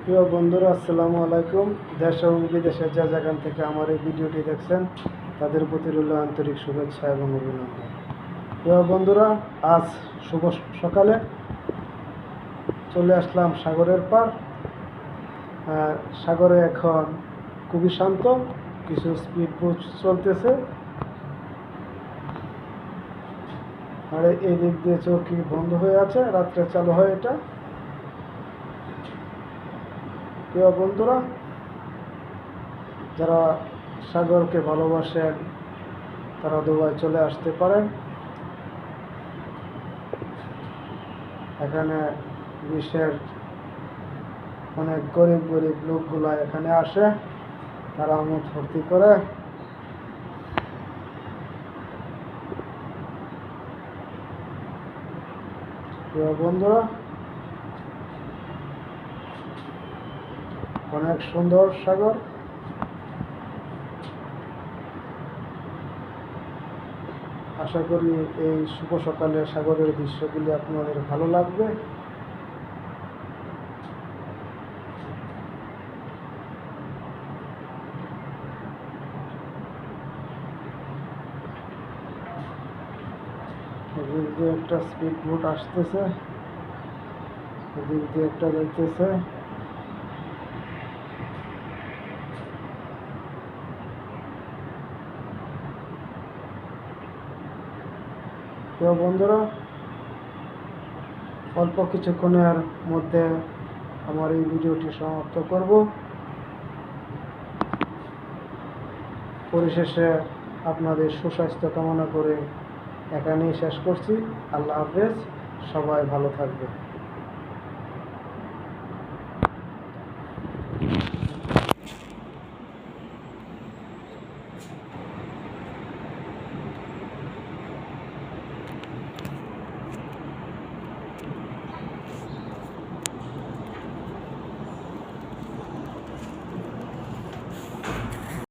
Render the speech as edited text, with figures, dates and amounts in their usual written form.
প্রিয় বন্ধুরা, আসসালামু আলাইকুম। দেশ এবং বিদেশের যে যেখান থেকে আমার এই ভিডিওটি দেখছেন তাদের প্রতি রইল আন্তরিক শুভেচ্ছা এবং অভিনন্দন। প্রিয় বন্ধুরা, আজ শুভ সকালে চলে আসলাম সাগরের পার। সাগরে এখন খুবই শান্ত, কিছু স্পিড বোট চলতেছে, আর এই দিক দিয়ে চৌকি বন্ধ হয়ে আছে, রাত্রে চালু হয় এটা। প্রিয় বন্ধুরা, যারা সাগরকে ভালোবাসেন তারা দুবাই চলে আসতে পারেন। এখানে বিশ্বের অনেক গরিব গরিব লোকগুলা এখানে আসে, তারা আমোদ ফুর্তি করে। প্রিয় বন্ধুরা, অনেক সুন্দর সাগর। আশা করি এই শুভ সকালে সাগরের দৃশ্যগুলি আপনাদের ভালো লাগবে। এদিক দিয়ে একটা স্পিড বোট আসতেছে, এদিক দিয়ে একটা যাইতেছে। প্রিয় বন্ধুরা, অল্প কিছুক্ষণের মধ্যে আমার এই ভিডিওটি সমাপ্ত করব। পরিশেষে আপনাদের সুস্বাস্থ্য কামনা করে এখানেই শেষ করছি। আল্লাহ হাফেজ, সবাই ভালো থাকবে।